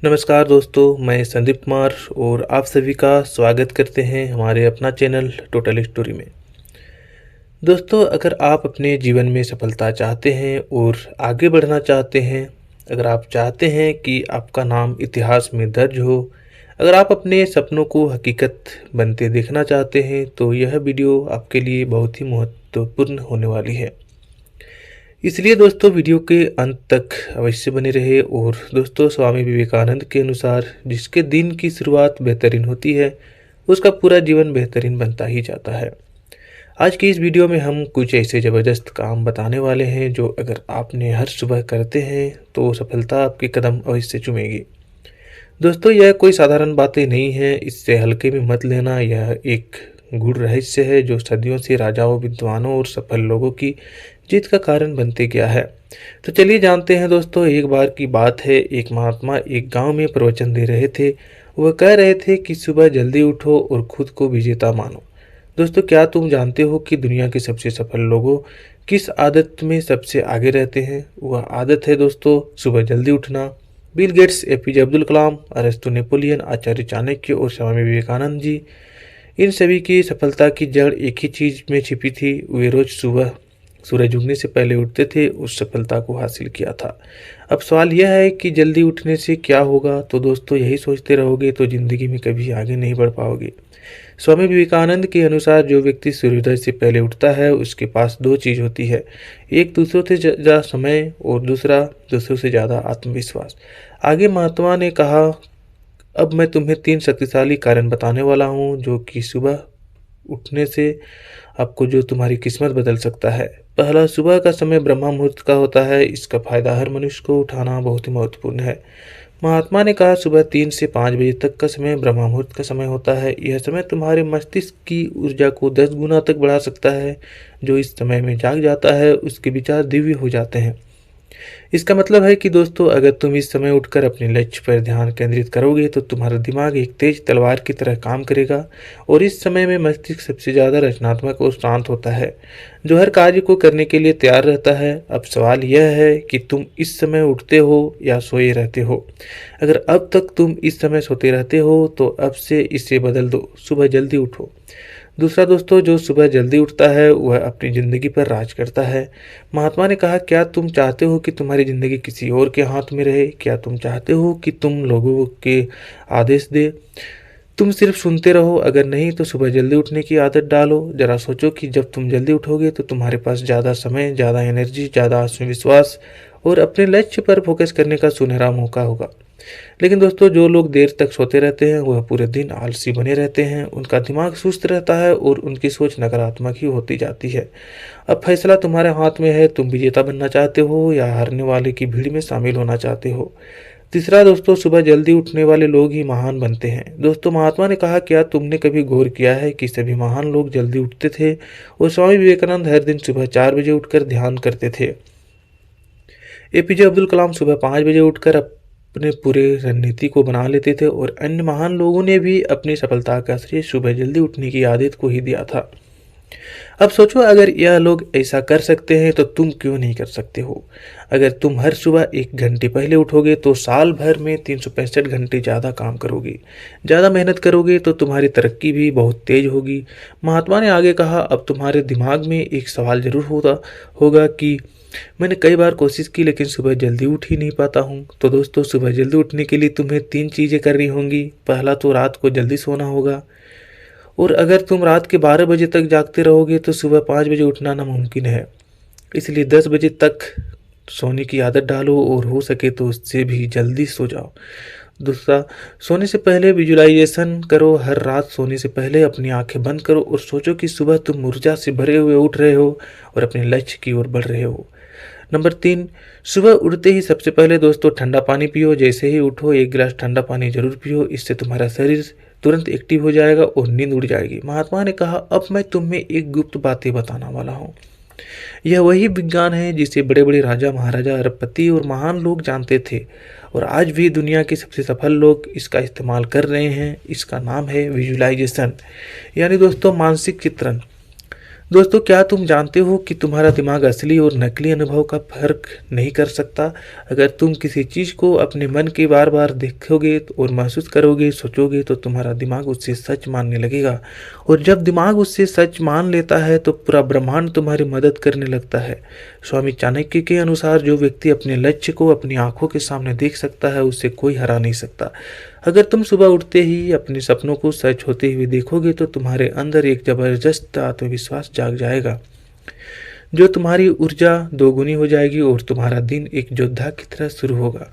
नमस्कार दोस्तों, मैं संदीप कुमार और आप सभी का स्वागत करते हैं हमारे अपना चैनल टोटल स्टोरी में। दोस्तों, अगर आप अपने जीवन में सफलता चाहते हैं और आगे बढ़ना चाहते हैं, अगर आप चाहते हैं कि आपका नाम इतिहास में दर्ज हो, अगर आप अपने सपनों को हकीकत बनते देखना चाहते हैं, तो यह वीडियो आपके लिए बहुत ही महत्वपूर्ण होने वाली है। इसलिए दोस्तों वीडियो के अंत तक अवश्य बने रहे। और दोस्तों, स्वामी विवेकानंद के अनुसार जिसके दिन की शुरुआत बेहतरीन होती है, उसका पूरा जीवन बेहतरीन बनता ही जाता है। आज की इस वीडियो में हम कुछ ऐसे ज़बरदस्त काम बताने वाले हैं जो अगर आपने हर सुबह करते हैं तो सफलता आपके कदम अवश्य चूमेगी। दोस्तों, यह कोई साधारण बातें नहीं है, इससे हल्के में मत लेना। यह एक गूढ़ रहस्य है जो सदियों से राजाओं, विद्वानों और सफल लोगों की जीत का कारण बनते गया है। तो चलिए जानते हैं दोस्तों। एक बार की बात है, एक महात्मा एक गांव में प्रवचन दे रहे थे। वह कह रहे थे कि सुबह जल्दी उठो और खुद को विजेता मानो। दोस्तों, क्या तुम जानते हो कि दुनिया के सबसे सफल लोगों किस आदत में सबसे आगे रहते हैं? वह आदत है दोस्तों सुबह जल्दी उठना। Bill Gates, APJ Abdul Kalam, अरस्तु, नेपोलियन, आचार्य चाणक्य और स्वामी विवेकानंद जी, इन सभी की सफलता की जड़ एक ही चीज में छिपी थी। वे रोज सुबह सूरज उगने से पहले उठते थे, उस सफलता को हासिल किया था। अब सवाल यह है कि जल्दी उठने से क्या होगा? तो दोस्तों, यही सोचते रहोगे तो जिंदगी में कभी आगे नहीं बढ़ पाओगे। स्वामी विवेकानंद के अनुसार जो व्यक्ति सूर्योदय से पहले उठता है उसके पास दो चीज होती है, एक दूसरों से ज़्यादा समय और दूसरा दूसरों से ज़्यादा आत्मविश्वास। आगे महात्मा ने कहा, अब मैं तुम्हें 3 शक्तिशाली कारण बताने वाला हूँ जो कि सुबह उठने से आपको जो तुम्हारी किस्मत बदल सकता है। पहला, सुबह का समय ब्रह्म मुहूर्त का होता है। इसका फायदा हर मनुष्य को उठाना बहुत ही महत्वपूर्ण है। महात्मा ने कहा, सुबह 3 से 5 बजे तक का समय ब्रह्म मुहूर्त का समय होता है। यह समय तुम्हारे मस्तिष्क की ऊर्जा को 10 गुना तक बढ़ा सकता है। जो इस समय में जाग जाता है उसके विचार दिव्य हो जाते हैं। इसका मतलब है कि दोस्तों, अगर तुम इस समय उठकर अपने लक्ष्य पर ध्यान केंद्रित करोगे तो तुम्हारा दिमाग एक तेज तलवार की तरह काम करेगा। और इस समय में मस्तिष्क सबसे ज़्यादा रचनात्मक और शांत होता है, जो हर कार्य को करने के लिए तैयार रहता है। अब सवाल यह है कि तुम इस समय उठते हो या सोए रहते हो। अगर अब तक तुम इस समय सोते रहते हो तो अब से इसे बदल दो, सुबह जल्दी उठो। दूसरा दोस्तों, जो सुबह जल्दी उठता है वह अपनी ज़िंदगी पर राज करता है। महात्मा ने कहा, क्या तुम चाहते हो कि तुम्हारी ज़िंदगी किसी और के हाथ में रहे? क्या तुम चाहते हो कि तुम लोगों के आदेश दे, तुम सिर्फ सुनते रहो? अगर नहीं तो सुबह जल्दी उठने की आदत डालो। जरा सोचो कि जब तुम जल्दी उठोगे तो तुम्हारे पास ज़्यादा समय, ज़्यादा एनर्जी, ज़्यादा आत्मविश्वास और अपने लक्ष्य पर फोकस करने का सुनहरा मौका होगा। लेकिन दोस्तों, जो लोग देर तक सोते रहते हैं वह पूरे दिन आलसी बने रहते हैं। उनका दिमाग सुस्त रहता है और उनकी सोच नकारात्मक ही होती जाती है। अब फैसला तुम्हारे हाथ में है, तुम विजेता बनना चाहते हो या हारने वाले की भीड़ में शामिल होना चाहते हो। तीसरा दोस्तों, सुबह जल्दी उठने वाले लोग ही महान बनते हैं। दोस्तों, महात्मा ने कहा, क्या तुमने कभी गौर किया है कि सभी महान लोग जल्दी उठते थे? और स्वामी विवेकानंद हर दिन सुबह 4 बजे उठकर ध्यान करते थे। एपीजे अब्दुल कलाम सुबह 5 बजे उठकर अपने पूरे रणनीति को बना लेते थे। और अन्य महान लोगों ने भी अपनी सफलता का श्रेय सुबह जल्दी उठने की आदत को ही दिया था। अब सोचो, अगर यह लोग ऐसा कर सकते हैं तो तुम क्यों नहीं कर सकते हो? अगर तुम हर सुबह 1 घंटे पहले उठोगे तो साल भर में 365 घंटे ज़्यादा काम करोगे, ज़्यादा मेहनत करोगे तो तुम्हारी तरक्की भी बहुत तेज होगी। महात्मा ने आगे कहा, अब तुम्हारे दिमाग में एक सवाल जरूर होगा कि मैंने कई बार कोशिश की लेकिन सुबह जल्दी उठ ही नहीं पाता हूँ। तो दोस्तों, सुबह जल्दी उठने के लिए तुम्हें 3 चीज़ें करनी होंगी। पहला तो रात को जल्दी सोना होगा। और अगर तुम रात के 12 बजे तक जागते रहोगे तो सुबह 5 बजे उठना नामुमकिन है। इसलिए 10 बजे तक सोने की आदत डालो और हो सके तो उससे भी जल्दी सो जाओ। दूसरा, सोने से पहले विजुलाइजेशन करो। हर रात सोने से पहले अपनी आंखें बंद करो और सोचो कि सुबह तुम ऊर्जा से भरे हुए उठ रहे हो और अपने लक्ष्य की ओर बढ़ रहे हो। नंबर 3, सुबह उठते ही सबसे पहले दोस्तों ठंडा पानी पियो। जैसे ही उठो 1 गिलास ठंडा पानी जरूर पियो, इससे तुम्हारा शरीर तुरंत एक्टिव हो जाएगा और नींद उड़ जाएगी। महात्मा ने कहा, अब मैं तुम्हें एक गुप्त बातें बताना वाला हूँ। यह वही विज्ञान है जिसे बड़े बड़े राजा, महाराजा, अरबपति और महान लोग जानते थे और आज भी दुनिया के सबसे सफल लोग इसका इस्तेमाल कर रहे हैं। इसका नाम है विजुलाइजेशन, यानी दोस्तों मानसिक चित्रण। दोस्तों, क्या तुम जानते हो कि तुम्हारा दिमाग असली और नकली अनुभव का फर्क नहीं कर सकता? अगर तुम किसी चीज़ को अपने मन के बार बार देखोगे और महसूस करोगे, सोचोगे, तो तुम्हारा दिमाग उससे सच मानने लगेगा। और जब दिमाग उससे सच मान लेता है तो पूरा ब्रह्मांड तुम्हारी मदद करने लगता है। स्वामी चाणक्य के अनुसार जो व्यक्ति अपने लक्ष्य को अपनी आंखों के सामने देख सकता है, उसे कोई हरा नहीं सकता। अगर तुम सुबह उठते ही अपने सपनों को सच होते हुए देखोगे तो तुम्हारे अंदर एक जबरदस्त आत्मविश्वास जाग जाएगा, जो तुम्हारी ऊर्जा दोगुनी हो जाएगी और तुम्हारा दिन एक योद्धा की तरह शुरू होगा।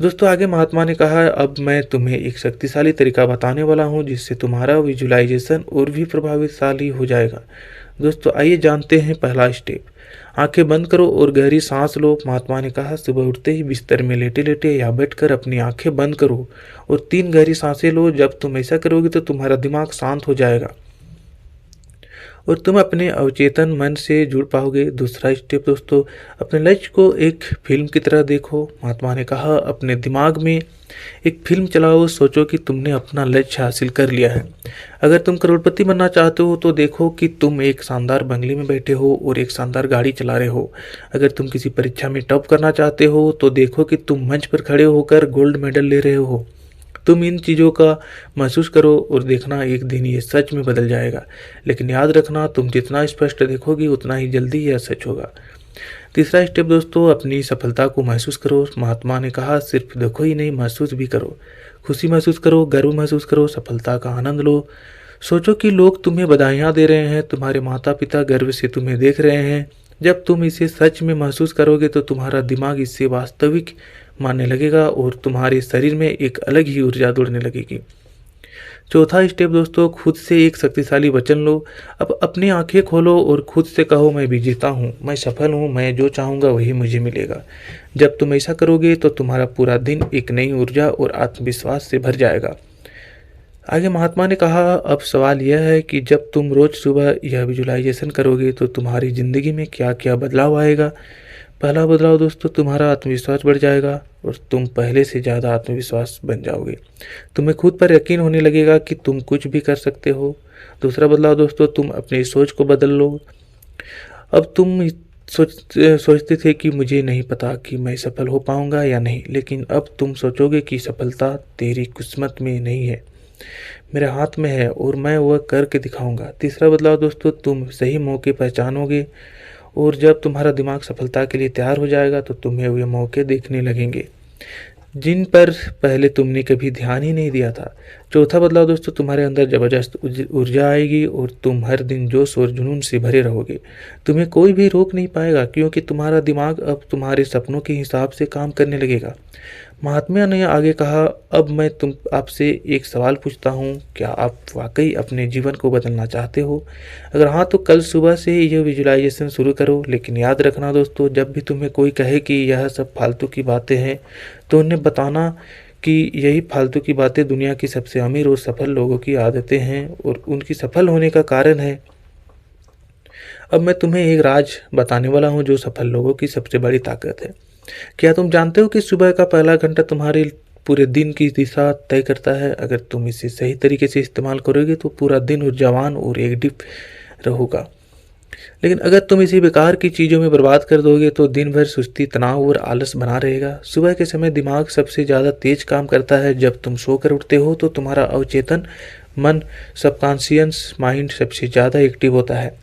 दोस्तों, आगे महात्मा ने कहा, अब मैं तुम्हें एक शक्तिशाली तरीका बताने वाला हूँ जिससे तुम्हारा विजुलाइजेशन और भी प्रभावशाली हो जाएगा। दोस्तों, आइए जानते हैं पहला स्टेप। आंखें बंद करो और गहरी सांस लो। महात्मा ने कहा, सुबह उठते ही बिस्तर में लेटे लेटे या बैठकर अपनी आंखें बंद करो और 3 गहरी सांसें लो। जब तुम ऐसा करोगे तो तुम्हारा दिमाग शांत हो जाएगा और तुम अपने अवचेतन मन से जुड़ पाओगे। दूसरा स्टेप दोस्तों, अपने लक्ष्य को एक फिल्म की तरह देखो। महात्मा ने कहा, अपने दिमाग में एक फिल्म चलाओ। सोचो कि तुमने अपना लक्ष्य हासिल कर लिया है। अगर तुम करोड़पति बनना चाहते हो तो देखो कि तुम एक शानदार बंगले में बैठे हो और एक शानदार गाड़ी चला रहे हो। अगर तुम किसी परीक्षा में टॉप करना चाहते हो तो देखो कि तुम मंच पर खड़े होकर गोल्ड मेडल ले रहे हो। तुम इन चीज़ों का महसूस करो और देखना, एक दिन ये सच में बदल जाएगा। लेकिन याद रखना, तुम जितना स्पष्ट देखोगे उतना ही जल्दी यह सच होगा। तीसरा स्टेप दोस्तों, अपनी सफलता को महसूस करो। महात्मा ने कहा, सिर्फ देखो ही नहीं, महसूस भी करो। खुशी महसूस करो, गर्व महसूस करो, सफलता का आनंद लो। सोचो कि लोग तुम्हें बधाइयाँ दे रहे हैं, तुम्हारे माता पिता गर्व से तुम्हें देख रहे हैं। जब तुम इसे सच में महसूस करोगे तो तुम्हारा दिमाग इससे वास्तविक मानने लगेगा और तुम्हारे शरीर में एक अलग ही ऊर्जा दौड़ने लगेगी। चौथा स्टेप दोस्तों, खुद से एक शक्तिशाली वचन लो। अब अपनी आंखें खोलो और खुद से कहो, मैं विजेता हूँ, मैं सफल हूँ, मैं जो चाहूँगा वही मुझे मिलेगा। जब तुम ऐसा करोगे तो तुम्हारा पूरा दिन एक नई ऊर्जा और आत्मविश्वास से भर जाएगा। आगे महात्मा ने कहा, अब सवाल यह है कि जब तुम रोज सुबह यह विजुलाइजेशन करोगे तो तुम्हारी ज़िंदगी में क्या क्या बदलाव आएगा। पहला बदलाव दोस्तों, तुम्हारा आत्मविश्वास बढ़ जाएगा और तुम पहले से ज़्यादा आत्मविश्वास बन जाओगे। तुम्हें खुद पर यकीन होने लगेगा कि तुम कुछ भी कर सकते हो। दूसरा बदलाव दोस्तों, तुम अपनी सोच को बदल लो। अब तुम सोचते थे कि मुझे नहीं पता कि मैं सफल हो पाऊंगा या नहीं, लेकिन अब तुम सोचोगे कि सफलता तेरी किस्मत में नहीं है, मेरे हाथ में है और मैं वह करके दिखाऊंगा। तीसरा बदलाव दोस्तों, तुम सही मौके पहचानोगे और जब तुम्हारा दिमाग सफलता के लिए तैयार हो जाएगा तो तुम्हें वे मौके देखने लगेंगे जिन पर पहले तुमने कभी ध्यान ही नहीं दिया था। चौथा बदलाव दोस्तों, तुम्हारे अंदर जबरदस्त ऊर्जा आएगी और तुम हर दिन जोश और जुनून से भरे रहोगे। तुम्हें कोई भी रोक नहीं पाएगा क्योंकि तुम्हारा दिमाग अब तुम्हारे सपनों के हिसाब से काम करने लगेगा। महात्मा ने आगे कहा, अब मैं तुम आपसे एक सवाल पूछता हूँ, क्या आप वाकई अपने जीवन को बदलना चाहते हो? अगर हाँ तो कल सुबह से यह विजुलाइजेशन शुरू करो। लेकिन याद रखना दोस्तों, जब भी तुम्हें कोई कहे कि यह सब फालतू की बातें हैं तो उन्हें बताना कि यही फालतू की बातें दुनिया की सबसे अमीर और सफल लोगों की आदतें हैं और उनकी सफल होने का कारण है। अब मैं तुम्हें एक राज बताने वाला हूँ जो सफल लोगों की सबसे बड़ी ताकत है। क्या तुम जानते हो कि सुबह का पहला घंटा तुम्हारे पूरे दिन की दिशा तय करता है? अगर तुम इसे सही तरीके से इस्तेमाल करोगे तो पूरा दिन ऊर्जावान और एक्टिव रहोगा। लेकिन अगर तुम इसी बेकार की चीज़ों में बर्बाद कर दोगे तो दिन भर सुस्ती, तनाव और आलस बना रहेगा। सुबह के समय दिमाग सबसे ज़्यादा तेज काम करता है। जब तुम सोकर उठते हो तो तुम्हारा अवचेतन मन, सबकॉन्शियस माइंड सबसे ज़्यादा एक्टिव होता है।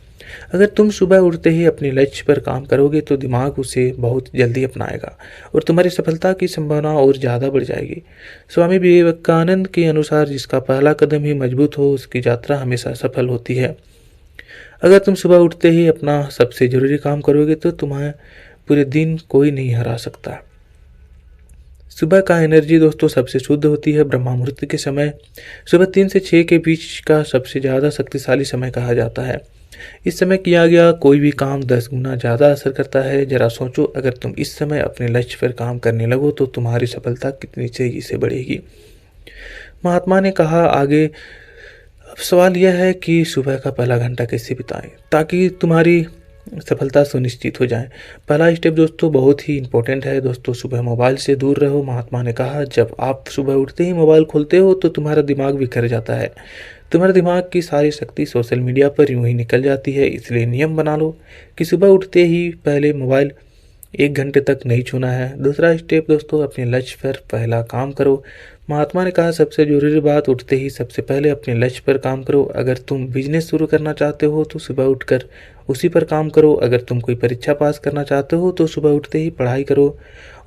अगर तुम सुबह उठते ही अपने लक्ष्य पर काम करोगे तो दिमाग उसे बहुत जल्दी अपनाएगा और तुम्हारी सफलता की संभावना और ज़्यादा बढ़ जाएगी। स्वामी विवेकानंद के अनुसार जिसका पहला कदम ही मजबूत हो उसकी यात्रा हमेशा सफल होती है। अगर तुम सुबह उठते ही अपना सबसे ज़रूरी काम करोगे तो तुम्हें पूरे दिन कोई नहीं हरा सकता। सुबह का एनर्जी दोस्तों सबसे शुद्ध होती है। ब्रह्म मुहूर्त के समय सुबह 3 से 6 के बीच का सबसे ज़्यादा शक्तिशाली समय कहा जाता है। इस समय किया गया कोई भी काम 10 गुना ज़्यादा असर करता है। जरा सोचो, अगर तुम इस समय अपने लक्ष्य पर काम करने लगो तो तुम्हारी सफलता कितनी तेजी से बढ़ेगी। महात्मा ने कहा आगे, अब सवाल यह है कि सुबह का पहला घंटा कैसे बिताएं ताकि तुम्हारी सफलता सुनिश्चित हो जाए। पहला स्टेप दोस्तों बहुत ही इम्पोर्टेंट है दोस्तों, सुबह मोबाइल से दूर रहो। महात्मा ने कहा जब आप सुबह उठते ही मोबाइल खोलते हो तो तुम्हारा दिमाग बिखर जाता है, तुम्हारे दिमाग की सारी शक्ति सोशल मीडिया पर यूं ही निकल जाती है। इसलिए नियम बना लो कि सुबह उठते ही पहले मोबाइल 1 घंटे तक नहीं छूना है। दूसरा स्टेप दोस्तों, अपने लक्ष्य पर पहला काम करो। महात्मा ने कहा सबसे जरूरी बात, उठते ही सबसे पहले अपने लक्ष्य पर काम करो। अगर तुम बिजनेस शुरू करना चाहते हो तो सुबह उठकर उसी पर काम करो। अगर तुम कोई परीक्षा पास करना चाहते हो तो सुबह उठते ही पढ़ाई करो।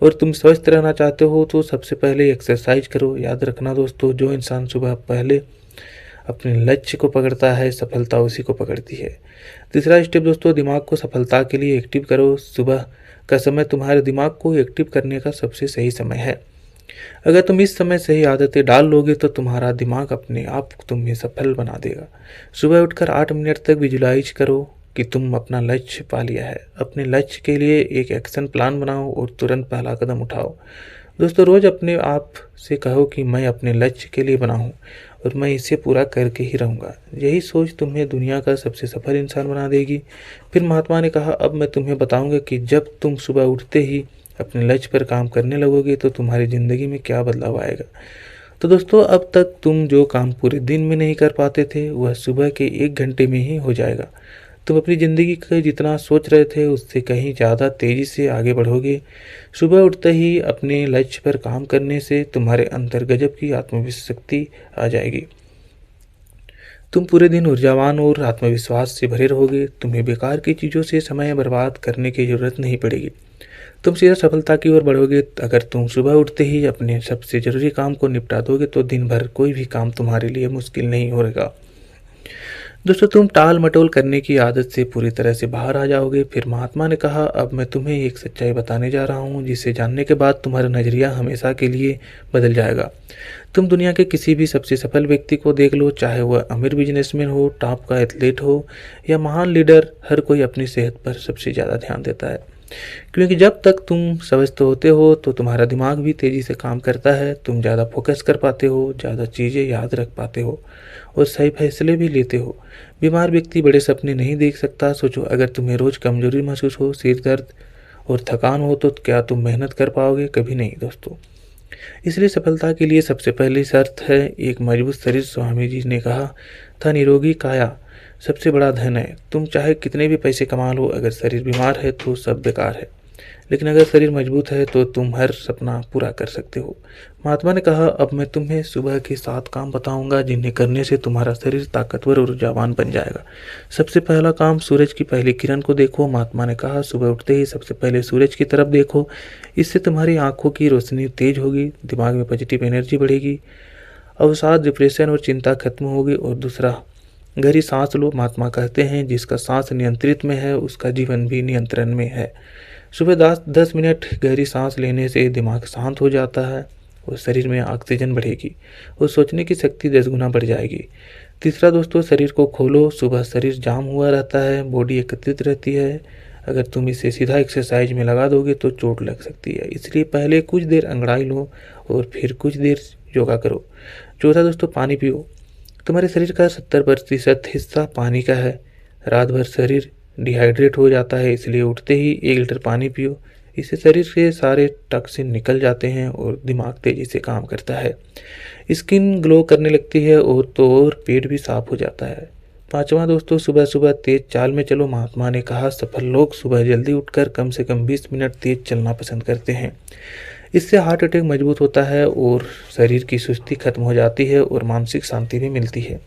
और तुम स्वस्थ रहना चाहते हो तो सबसे पहले एक्सरसाइज करो। याद रखना दोस्तों, जो इंसान सुबह पहले अपने लक्ष्य को पकड़ता है, सफलता उसी को पकड़ती है। तीसरा स्टेप दोस्तों, दिमाग को सफलता के लिए एक्टिव करो। सुबह का समय तुम्हारे दिमाग को एक्टिव करने का सबसे सही समय है। अगर तुम इस समय सही आदतें डाल लोगे तो तुम्हारा दिमाग अपने आप तुम्हें सफल बना देगा। सुबह उठकर 8 मिनट तक विजुलाइज करो कि तुम अपना लक्ष्य पा लिया है। अपने लक्ष्य के लिए एक एक्शन प्लान बनाओ और तुरंत पहला कदम उठाओ। दोस्तों, रोज अपने आप से कहो कि मैं अपने लक्ष्य के लिए बना हूँ और मैं इसे पूरा करके ही रहूँगा। यही सोच तुम्हें दुनिया का सबसे सफल इंसान बना देगी। फिर महात्मा ने कहा अब मैं तुम्हें बताऊंगा कि जब तुम सुबह उठते ही अपने लक्ष्य पर काम करने लगोगे तो तुम्हारी ज़िंदगी में क्या बदलाव आएगा। तो दोस्तों, अब तक तुम जो काम पूरे दिन में नहीं कर पाते थे वह सुबह के 1 घंटे में ही हो जाएगा। तुम अपनी ज़िंदगी का जितना सोच रहे थे उससे कहीं ज़्यादा तेज़ी से आगे बढ़ोगे। सुबह उठते ही अपने लक्ष्य पर काम करने से तुम्हारे अंदर गजब की आत्मविश्वास शक्ति आ जाएगी। तुम पूरे दिन ऊर्जावान और आत्मविश्वास से भरे रहोगे। तुम्हें बेकार की चीज़ों से समय बर्बाद करने की ज़रूरत नहीं पड़ेगी। तुम सीधा सफलता की ओर बढ़ोगे। अगर तुम सुबह उठते ही अपने सबसे ज़रूरी काम को निपटा दोगे तो दिन भर कोई भी काम तुम्हारे लिए मुश्किल नहीं होगा। दोस्तों, तुम टाल मटोल करने की आदत से पूरी तरह से बाहर आ जाओगे। फिर महात्मा ने कहा अब मैं तुम्हें एक सच्चाई बताने जा रहा हूँ जिसे जानने के बाद तुम्हारा नज़रिया हमेशा के लिए बदल जाएगा। तुम दुनिया के किसी भी सबसे सफल व्यक्ति को देख लो, चाहे वह अमीर बिजनेसमैन हो, टॉप का एथलीट हो या महान लीडर, हर कोई अपनी सेहत पर सबसे ज़्यादा ध्यान देता है। क्योंकि जब तक तुम स्वस्थ होते हो तो तुम्हारा दिमाग भी तेज़ी से काम करता है। तुम ज़्यादा फोकस कर पाते हो, ज़्यादा चीज़ें याद रख पाते हो और सही फैसले भी लेते हो। बीमार व्यक्ति बड़े सपने नहीं देख सकता। सोचो, अगर तुम्हें रोज़ कमजोरी महसूस हो, सिर दर्द और थकान हो तो क्या तुम मेहनत कर पाओगे? कभी नहीं दोस्तों। इसलिए सफलता के लिए सबसे पहली शर्त है एक मजबूत शरीर। स्वामी जी ने कहा था निरोगी काया सबसे बड़ा धन है। तुम चाहे कितने भी पैसे कमा लो, अगर शरीर बीमार है तो सब बेकार है। लेकिन अगर शरीर मजबूत है तो तुम हर सपना पूरा कर सकते हो। महात्मा ने कहा अब मैं तुम्हें सुबह के 7 काम बताऊंगा जिन्हें करने से तुम्हारा शरीर ताकतवर और ऊर्जावान बन जाएगा। सबसे पहला काम, सूरज की पहली किरण को देखो। महात्मा ने कहा सुबह उठते ही सबसे पहले सूरज की तरफ देखो। इससे तुम्हारी आंखों की रोशनी तेज होगी, दिमाग में पॉजिटिव एनर्जी बढ़ेगी, अवसाद, डिप्रेशन और चिंता खत्म होगी। और दूसरा, गहरी सांस लो। महात्मा कहते हैं जिसका सांस नियंत्रित में है उसका जीवन भी नियंत्रण में है। सुबह 10 मिनट गहरी सांस लेने से दिमाग शांत हो जाता है और शरीर में ऑक्सीजन बढ़ेगी और सोचने की शक्ति 10 गुना बढ़ जाएगी। तीसरा दोस्तों, शरीर को खोलो। सुबह शरीर जाम हुआ रहता है, बॉडी एकत्रित रहती है। अगर तुम इसे सीधा एक्सरसाइज में लगा दोगे तो चोट लग सकती है। इसलिए पहले कुछ देर अंगड़ाई लो और फिर कुछ देर योगा करो। चौथा दोस्तों, पानी पियो। तुम्हारे शरीर का 70% हिस्सा पानी का है। रात भर शरीर डिहाइड्रेट हो जाता है, इसलिए उठते ही 1 लीटर पानी पियो। इससे शरीर से सारे टॉक्सिन निकल जाते हैं और दिमाग तेजी से काम करता है। स्किन ग्लो करने लगती है और पेट भी साफ हो जाता है। पांचवा दोस्तों, सुबह सुबह तेज चाल में चलो। महात्मा ने कहा सफल लोग सुबह जल्दी उठकर कम से कम 20 मिनट तेज चलना पसंद करते हैं। इससे हार्ट अटैक मजबूत होता है और शरीर की सुस्ती खत्म हो जाती है और मानसिक शांति भी मिलती है।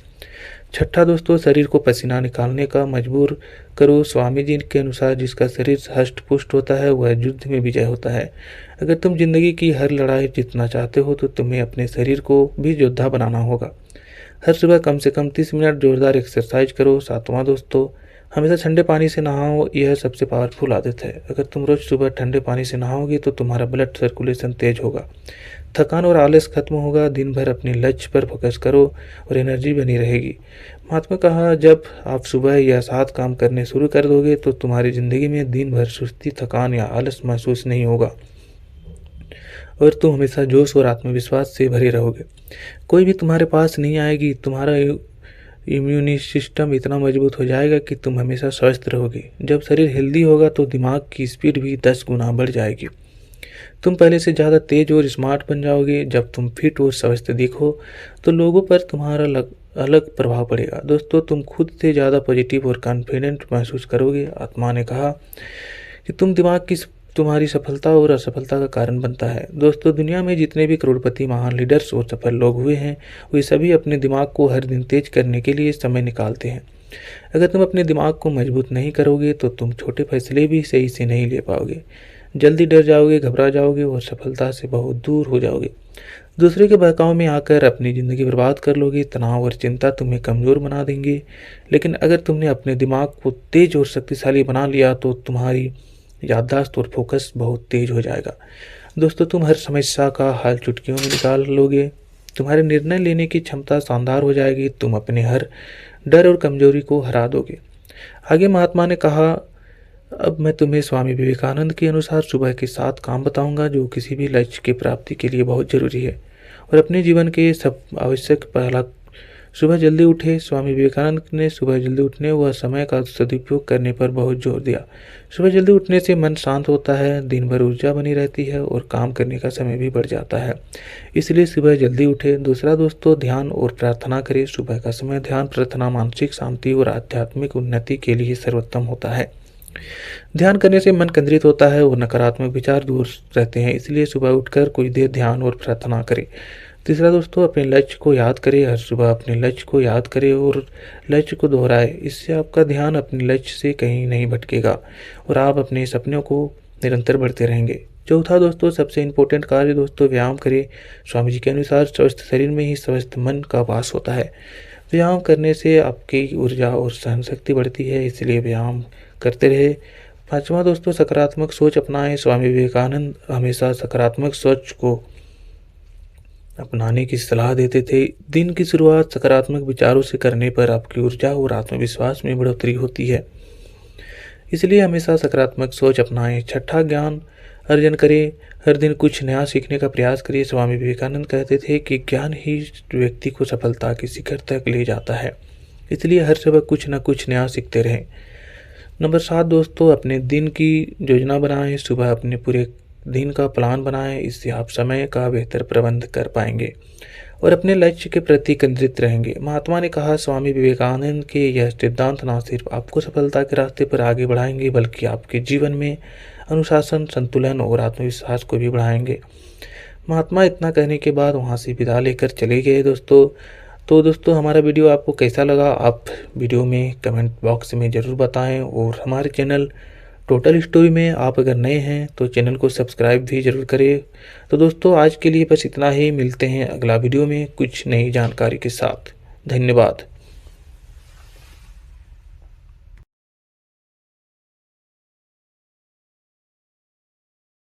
छठा दोस्तों, शरीर को पसीना निकालने का मजबूर करो। स्वामी जी के अनुसार जिसका शरीर हष्ट पुष्ट होता है वह युद्ध में विजय होता है। अगर तुम जिंदगी की हर लड़ाई जीतना चाहते हो तो तुम्हें अपने शरीर को भी योद्धा बनाना होगा। हर सुबह कम से कम 30 मिनट जोरदार एक्सरसाइज करो। सातवां दोस्तों, हमेशा ठंडे पानी से नहाओ। यह सबसे पावरफुल आदत है। अगर तुम रोज सुबह ठंडे पानी से नहाओगे तो तुम्हारा ब्लड सर्कुलेशन तेज होगा, थकान और आलस खत्म होगा। दिन भर अपने लक्ष्य पर फोकस करो और एनर्जी बनी रहेगी। महात्मा कहा जब आप सुबह या 7 काम करने शुरू कर दोगे तो तुम्हारी ज़िंदगी में दिन भर सुस्ती, थकान या आलस महसूस नहीं होगा और तुम हमेशा जोश और आत्मविश्वास से भरे रहोगे। कोई भी तुम्हारे पास नहीं आएगी। तुम्हारा इम्यूनी सिस्टम इतना मजबूत हो जाएगा कि तुम हमेशा स्वस्थ रहोगे। जब शरीर हेल्दी होगा तो दिमाग की स्पीड भी 10 गुना बढ़ जाएगी। तुम पहले से ज़्यादा तेज और स्मार्ट बन जाओगे। जब तुम फिट और स्वस्थ दिखो तो लोगों पर तुम्हारा अलग प्रभाव पड़ेगा। दोस्तों, तुम खुद से ज़्यादा पॉजिटिव और कॉन्फिडेंट महसूस करोगे। आत्मा ने कहा कि दिमाग की तुम्हारी सफलता और असफलता का कारण बनता है। दोस्तों, दुनिया में जितने भी करोड़पति, महान लीडर्स और सफल लोग हुए हैं, वे सभी अपने दिमाग को हर दिन तेज करने के लिए समय निकालते हैं। अगर तुम अपने दिमाग को मजबूत नहीं करोगे तो तुम छोटे फैसले भी सही से नहीं ले पाओगे। जल्दी डर जाओगे, घबरा जाओगे और सफलता से बहुत दूर हो जाओगे। दूसरे के बहकाव में आकर अपनी ज़िंदगी बर्बाद कर लोगे। तनाव और चिंता तुम्हें कमज़ोर बना देंगे। लेकिन अगर तुमने अपने दिमाग को तेज और शक्तिशाली बना लिया तो तुम्हारी याददाश्त और फोकस बहुत तेज हो जाएगा। दोस्तों, तुम हर समस्या का हल चुटकियों में निकाल लोगे। तुम्हारे निर्णय लेने की क्षमता शानदार हो जाएगी। तुम अपने हर डर और कमजोरी को हरा दोगे। आगे महात्मा ने कहा, अब मैं तुम्हें स्वामी विवेकानंद के अनुसार सुबह के 7 काम बताऊंगा जो किसी भी लक्ष्य की प्राप्ति के लिए बहुत जरूरी है और अपने जीवन के सब आवश्यक। पहला, सुबह जल्दी उठे। स्वामी विवेकानंद ने सुबह जल्दी उठने व समय का सदुपयोग करने पर बहुत जोर दिया। सुबह जल्दी उठने से मन शांत होता है, दिन भर ऊर्जा बनी रहती है और काम करने का समय भी बढ़ जाता है। इसलिए सुबह जल्दी उठे। दूसरा दोस्तों, ध्यान और प्रार्थना करें। सुबह का समय ध्यान, प्रार्थना मानसिक शांति और आध्यात्मिक उन्नति के लिए सर्वोत्तम होता है। ध्यान करने से मन केंद्रित होता है और नकारात्मक विचार दूर रहते हैं। इसलिए सुबह उठकर कुछ देर ध्यान और प्रार्थना करें। तीसरा दोस्तों, अपने लक्ष्य को याद करें। हर सुबह अपने लक्ष्य को याद करें और लक्ष्य को दोहराएं। इससे आपका ध्यान अपने लक्ष्य से कहीं नहीं भटकेगा और आप अपने सपनों को निरंतर बढ़ते रहेंगे। चौथा दोस्तों, सबसे इम्पोर्टेंट कार्य दोस्तों, व्यायाम करें। स्वामी जी के अनुसार स्वस्थ शरीर में ही स्वस्थ मन का वास होता है। व्यायाम करने से आपकी ऊर्जा और सहन शक्ति बढ़ती है, इसलिए व्यायाम करते रहे। पांचवा दोस्तों, सकारात्मक सोच अपनाएं। स्वामी विवेकानंद हमेशा सकारात्मक सोच को अपनाने की सलाह देते थे। दिन की शुरुआत सकारात्मक विचारों से करने पर आपकी ऊर्जा और आत्मविश्वास में बढ़ोतरी होती है, इसलिए हमेशा सकारात्मक सोच अपनाएं। छठा, ज्ञान अर्जन करें। हर दिन कुछ नया सीखने का प्रयास करिए। स्वामी विवेकानंद कहते थे कि ज्ञान ही व्यक्ति को सफलता के शिखर तक ले जाता है, इसलिए हर सुबह कुछ न कुछ नया सीखते रहें। नंबर 7 दोस्तों, अपने दिन की योजना बनाएं। सुबह अपने पूरे दिन का प्लान बनाएं। इससे आप समय का बेहतर प्रबंध कर पाएंगे और अपने लक्ष्य के प्रति केंद्रित रहेंगे। महात्मा ने कहा, स्वामी विवेकानंद के यह सिद्धांत न सिर्फ आपको सफलता के रास्ते पर आगे बढ़ाएंगे बल्कि आपके जीवन में अनुशासन, संतुलन और आत्मविश्वास को भी बढ़ाएंगे। महात्मा इतना कहने के बाद वहाँ से विदा लेकर चले गए दोस्तों। तो दोस्तों, हमारा वीडियो आपको कैसा लगा आप वीडियो में कमेंट बॉक्स में ज़रूर बताएं और हमारे चैनल टोटल स्टोरी में आप अगर नए हैं तो चैनल को सब्सक्राइब भी ज़रूर करें। तो दोस्तों, आज के लिए बस इतना ही। मिलते हैं अगला वीडियो में कुछ नई जानकारी के साथ। धन्यवाद।